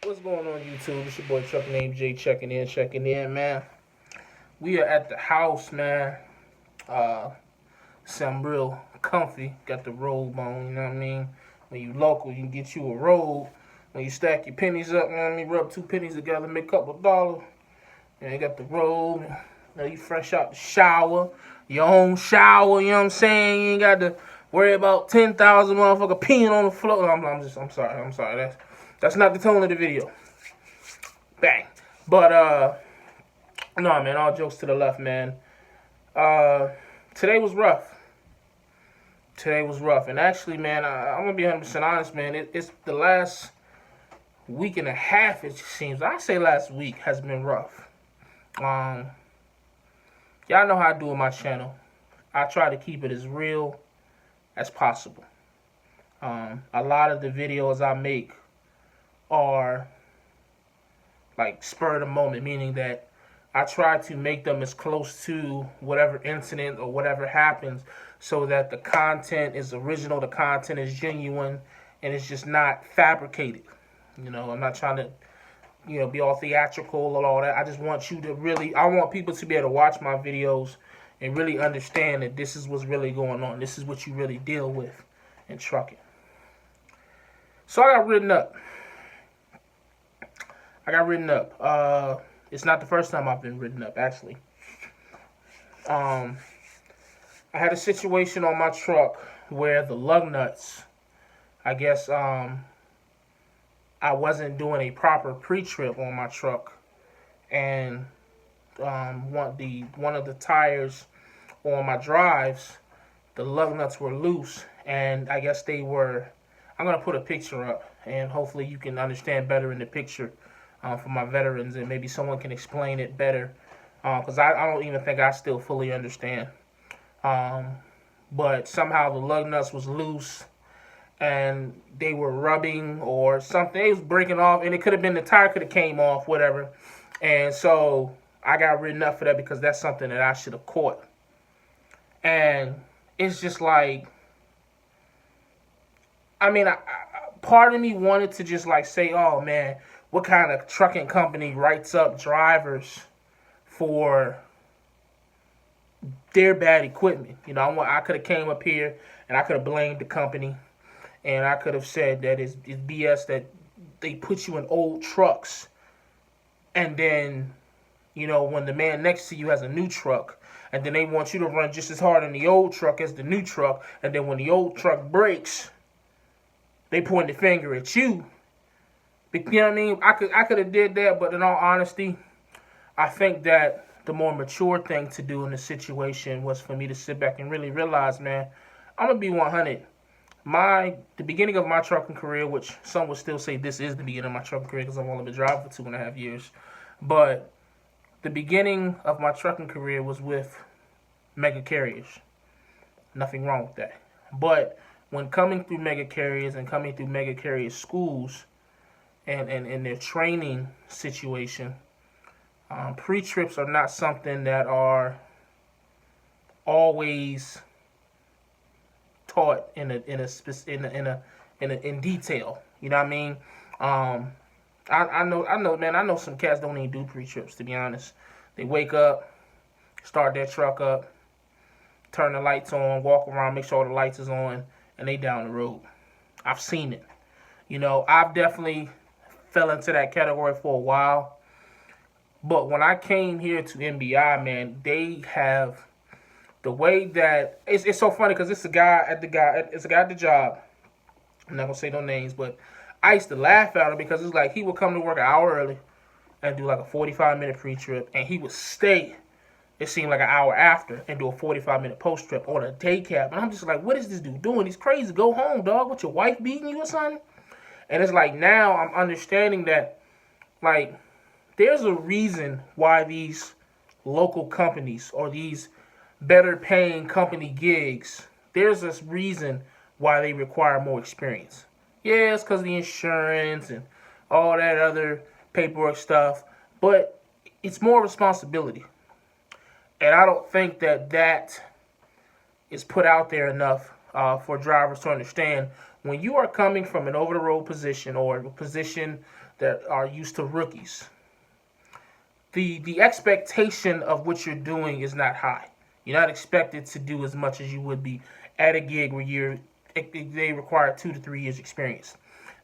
What's going on, YouTube? It's your boy Atruckernamedjay checking in, man. We are at the house, man. Uh, I'm real comfy. Got the robe on, you know what I mean? When you local, you can get you a robe. When you stack your pennies up, you know what I mean? Rub two pennies together, make a couple of dollars. And you got the robe. Now you fresh out the shower, your own shower, you know what I'm saying? You ain't got to worry about 10,000 motherfucker peeing on the floor. I'm sorry. That's not the tone of the video. Bang. But no, man, all jokes to the left, man. Today was rough. And actually, man, I'm gonna be 100% honest, man. It's the last week and a half, it seems. I say last week has been rough. Y'all know how I do with my channel. I try to keep it as real as possible. A lot of the videos I make are like spur of the moment, meaning that I try to make them as close to whatever incident or whatever happens so that the content is original, the content is genuine, and it's just not fabricated. You know, I'm not trying to, be all theatrical and all that. I just want you to I want people to be able to watch my videos and really understand that this is what's really going on. This is what you really deal with in trucking. So I got written up. It's not the first time I've been written up, actually. I had a situation on my truck where the lug nuts, I guess, I wasn't doing a proper pre-trip on my truck, and one of the tires on my drives, the lug nuts were loose, and I guess they were. I'm gonna put a picture up, and hopefully you can understand better in the picture. For my veterans, and maybe someone can explain it better, because I don't even think I still fully understand. But somehow the lug nuts was loose, and they were rubbing or something. It was breaking off, and it could have been the tire could have came off, whatever. And so I got written up for that because that's something that I should have caught. And it's just like, I mean, part of me wanted to just like say, oh man, what kind of trucking company writes up drivers for their bad equipment? You know, I could have came up here and I could have blamed the company, and I could have said that it's BS that they put you in old trucks, and then, when the man next to you has a new truck, and then they want you to run just as hard in the old truck as the new truck, and then when the old truck breaks, they point the finger at you. You know what I mean? I could have did that, but in all honesty, I think that the more mature thing to do in the situation was for me to sit back and really realize, man, I'm gonna be 100. The beginning of my trucking career, which some would still say this is the beginning of my trucking career because I've only been driving for 2.5 years, but the beginning of my trucking career was with mega carriers. Nothing wrong with that. But when coming through mega carriers and coming through mega carrier schools, and their training situation, pre-trips are not something that are always taught in detail. You know what I mean? I know, man. I know some cats don't even do pre-trips, to be honest. They wake up, start their truck up, turn the lights on, walk around, make sure all the lights is on, and they down the road. I've seen it. I've definitely fell into that category for a while. But when I came here to MBI, man, they have the way that it's so funny because it's a guy at the job. I'm not gonna say no names, but I used to laugh at him because it's like he would come to work an hour early and do like a 45-minute pre-trip, and he would stay, it seemed like an hour after, and do a 45-minute post-trip on a day cab. And I'm just like, what is this dude doing? He's crazy. Go home, dog. What, your wife beating you or something? And it's like now I'm understanding that, like, there's a reason why these local companies or these better paying company gigs, there's this reason why they require more experience. Yeah, it's because of the insurance and all that other paperwork stuff, but it's more responsibility. And I don't think that is put out there enough for drivers to understand. When you are coming from an over-the-road position or a position that are used to rookies. The expectation of what you're doing is not high. You're not expected to do as much as you would be at a gig where they require 2 to 3 years experience.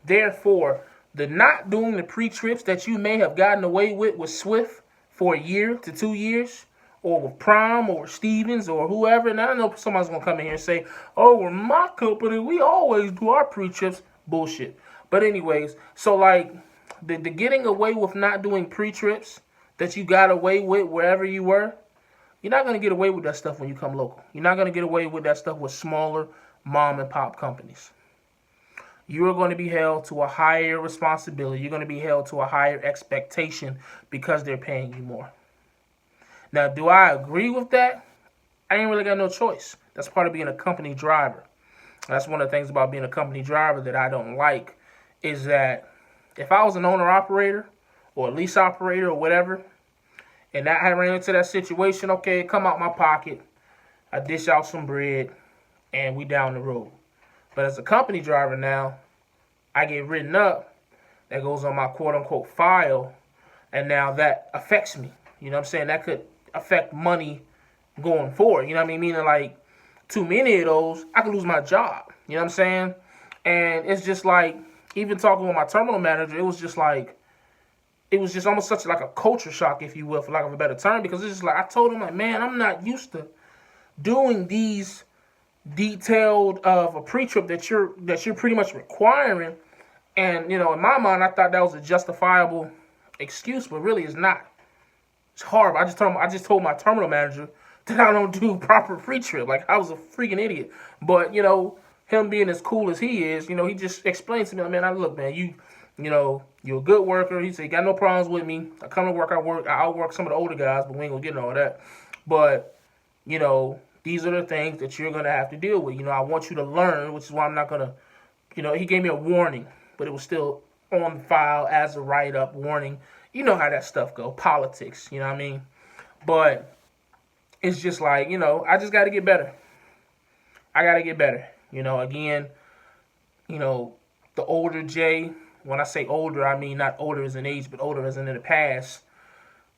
Therefore, the not doing the pre-trips that you may have gotten away with Swift for a year to 2 years, or with Prime or Stevens or whoever, and I know somebody's going to come in here and say, oh, well, my company, we always do our pre-trips. Bullshit. But anyways, so like the getting away with not doing pre-trips that you got away with wherever you were, you're not going to get away with that stuff when you come local. You're not going to get away with that stuff with smaller mom and pop companies. You are going to be held to a higher responsibility. You're going to be held to a higher expectation because they're paying you more. Now, do I agree with that? I ain't really got no choice. That's part of being a company driver. That's one of the things about being a company driver that I don't like, is that if I was an owner-operator or a lease operator or whatever, and I ran into that situation, okay, come out my pocket, I dish out some bread, and we down the road. But as a company driver now, I get written up, that goes on my quote-unquote file, and now that affects me. You know what I'm saying? That could affect money going forward. You know what I mean? Meaning like too many of those, I could lose my job. You know what I'm saying? And it's just like, even talking with my terminal manager, it was just almost such like a culture shock, if you will, for lack of a better term, because it's just like, I told him, like, man, I'm not used to doing these detailed of a pre-trip that you're pretty much requiring. And, you know, in my mind, I thought that was a justifiable excuse, but really it's not. It's horrible. I just told my terminal manager that I don't do proper pre-trip. Like, I was a freaking idiot. But, you know, him being as cool as he is, you know, he just explained to me, like, man, look, man, you know, you're a good worker. He said, you got no problems with me. I come to work, I outwork some of the older guys, but we ain't gonna get into all that. But, you know, these are the things that you're gonna have to deal with. You know, I want you to learn, which is why I'm not gonna, you know, he gave me a warning, but it was still on file as a write-up warning. You know how that stuff go, politics, you know what I mean? But it's just like, you know, I just got to get better. I got to get better. You know, again, you know, the older Jay, when I say older, I mean not older as in age, but older as in the past.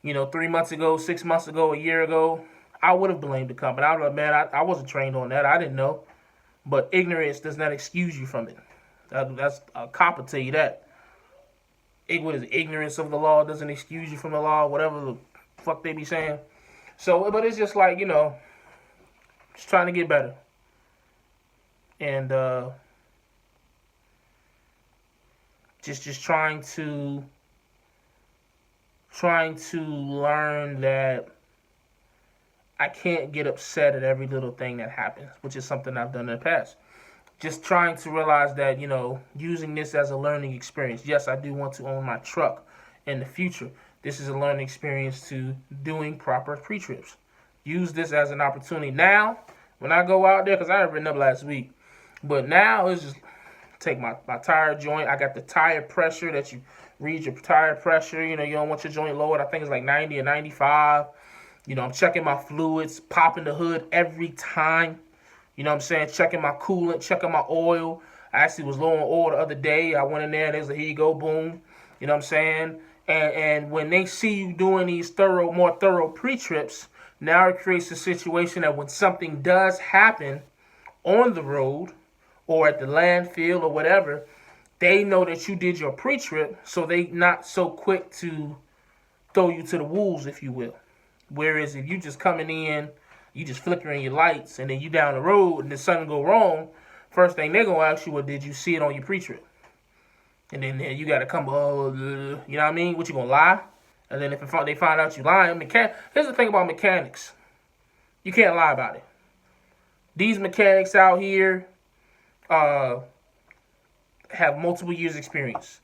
You know, 3 months ago, 6 months ago, a year ago, I would have blamed the company. I would have, man, I wasn't trained on that. I didn't know. But ignorance does not excuse you from it. That's a cop will tell you that. What is it? Ignorance of the law doesn't excuse you from the law, whatever the fuck they be saying. So, but it's just like, you know, just trying to get better. And just trying to learn that I can't get upset at every little thing that happens, which is something I've done in the past. Just trying to realize that, you know, using this as a learning experience. Yes, I do want to own my truck in the future. This is a learning experience to doing proper pre-trips. Use this as an opportunity. Now, when I go out there, because I had written up last week, but now it's just take my tire joint. I got the tire pressure that you read your tire pressure. You know, you don't want your joint lowered. I think it's like 90 or 95. You know, I'm checking my fluids, popping the hood every time. You know what I'm saying? Checking my coolant, checking my oil. I actually was low on oil the other day. I went in there and they was like, here you go, boom. You know what I'm saying? And when they see you doing these more thorough pre-trips, now it creates a situation that when something does happen on the road or at the landfill or whatever, they know that you did your pre-trip, so they not so quick to throw you to the wolves, if you will. Whereas if you just coming in, you just flickering your lights, and then you down the road, and then something go wrong, first thing they're going to ask you, well, did you see it on your pre-trip? And then you got to come, you know what I mean? What, you going to lie? And then if they find out you lying, here's the thing about mechanics. You can't lie about it. These mechanics out here have multiple years experience.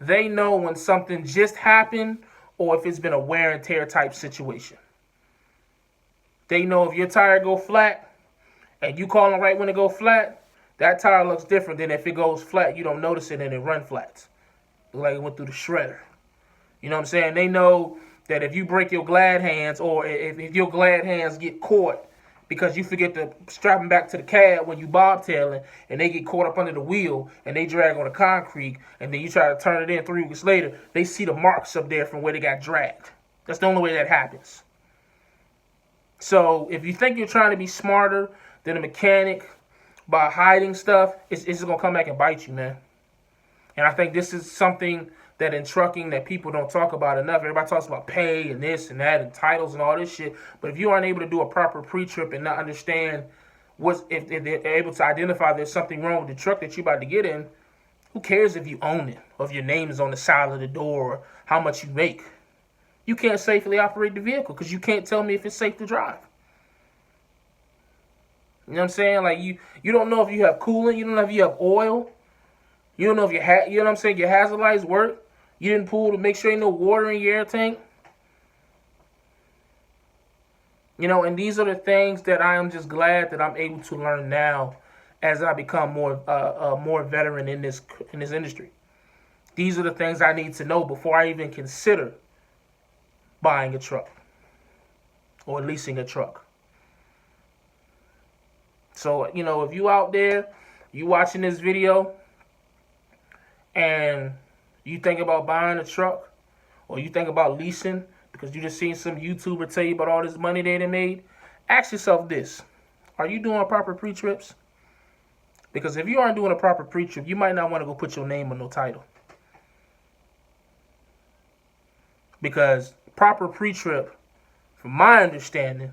They know when something just happened or if it's been a wear and tear type situation. They know if your tire go flat and you call them right when it go flat, that tire looks different than if it goes flat, you don't notice it and it run flats. Like it went through the shredder. You know what I'm saying? They know that if you break your glad hands or if your glad hands get caught because you forget to strap them back to the cab when you bobtailing, and they get caught up under the wheel and they drag on the concrete, and then you try to turn it in 3 weeks later, they see the marks up there from where they got dragged. That's the only way that happens. So if you think you're trying to be smarter than a mechanic by hiding stuff, it's going to come back and bite you, man. And I think this is something that in trucking that people don't talk about enough. Everybody talks about pay and this and that and titles and all this shit. But if you aren't able to do a proper pre-trip and not understand if they're able to identify there's something wrong with the truck that you're about to get in, who cares if you own it or if your name is on the side of the door or how much you make? You can't safely operate the vehicle because you can't tell me if it's safe to drive. You know what I'm saying? Like you don't know if you have coolant, you don't know if you have oil, you don't know if you know what I'm saying, your hazard lights work. You didn't pull to make sure ain't no water in your air tank. You know, and these are the things that I am just glad that I'm able to learn now as I become more veteran in this industry. These are the things I need to know before I even consider buying a truck or leasing a truck. So, you know, if you out there, you watching this video and you think about buying a truck or you think about leasing because you just seen some YouTuber tell you about all this money they done made, ask yourself this. Are you doing proper pre-trips? Because if you aren't doing a proper pre-trip, you might not want to go put your name on no title. Because proper pre-trip, from my understanding,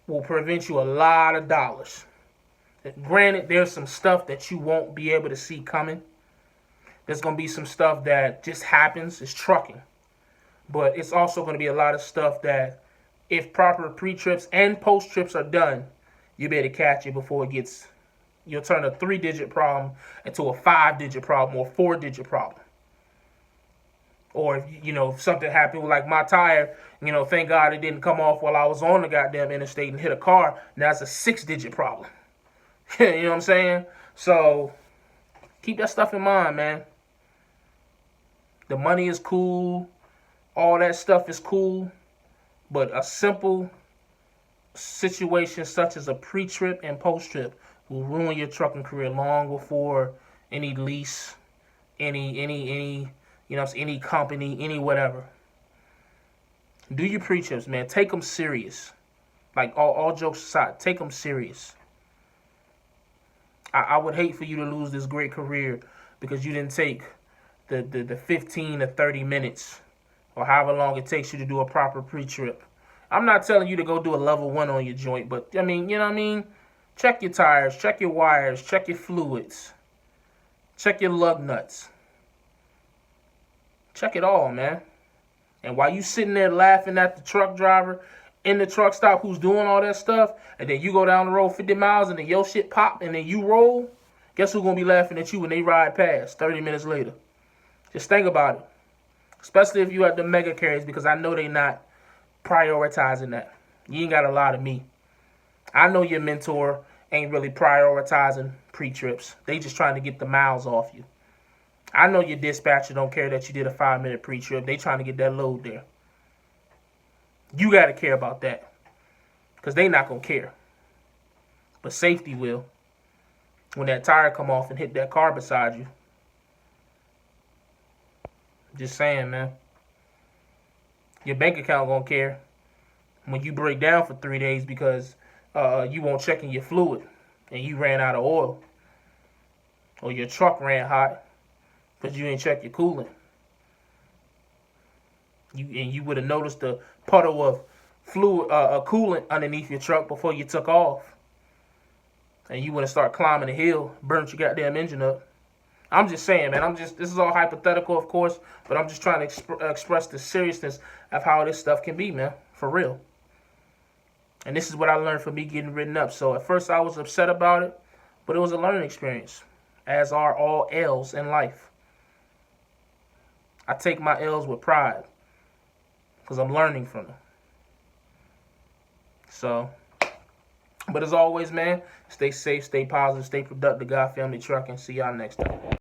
will prevent you a lot of dollars. Granted, there's some stuff that you won't be able to see coming. There's going to be some stuff that just happens. It's trucking. But it's also going to be a lot of stuff that if proper pre-trips and post-trips are done, you better catch it before it gets... You'll turn a 3-digit problem into a 5-digit problem or a 4-digit problem. Or if, you know, if something happened like my tire, you know, thank God it didn't come off while I was on the goddamn interstate and hit a car. Now it's a 6-digit problem. You know what I'm saying? So keep that stuff in mind, man. The money is cool. All that stuff is cool. But a simple situation such as a pre-trip and post-trip will ruin your trucking career long before any lease, any you know, any company, any whatever. Do your pre-trips, man. Take them serious. Like, all jokes aside, take them serious. I would hate for you to lose this great career because you didn't take the 15 to 30 minutes or however long it takes you to do a proper pre-trip. I'm not telling you to go do a level 1 on your joint, but, I mean, you know what I mean? Check your tires, check your wires, check your fluids, check your lug nuts. Check it all, man. And while you sitting there laughing at the truck driver in the truck stop who's doing all that stuff, and then you go down the road 50 miles and then your shit pop and then you roll, guess who's going to be laughing at you when they ride past 30 minutes later? Just think about it. Especially if you at the mega carriers, because I know they not prioritizing that. You ain't got a lot of me. I know your mentor ain't really prioritizing pre-trips. They just trying to get the miles off you. I know your dispatcher don't care that you did a 5-minute pre-trip. They trying to get that load there. You got to care about that. Because they not going to care. But safety will. When that tire come off and hit that car beside you. Just saying, man. Your bank account going to care when you break down for 3 days because you won't check in your fluid and you ran out of oil. Or your truck ran hot because you didn't check your coolant. You would have noticed the puddle of fluid, coolant underneath your truck before you took off. And you would have started climbing the hill, burnt your goddamn engine up. I'm just saying, man. This is all hypothetical, of course, but I'm just trying to express the seriousness of how this stuff can be, man. For real. And this is what I learned from me getting written up. So at first I was upset about it, but it was a learning experience, as are all L's in life. I take my L's with pride because I'm learning from them. So, but as always, man, stay safe, stay positive, stay productive, God Family Trucking. See y'all next time.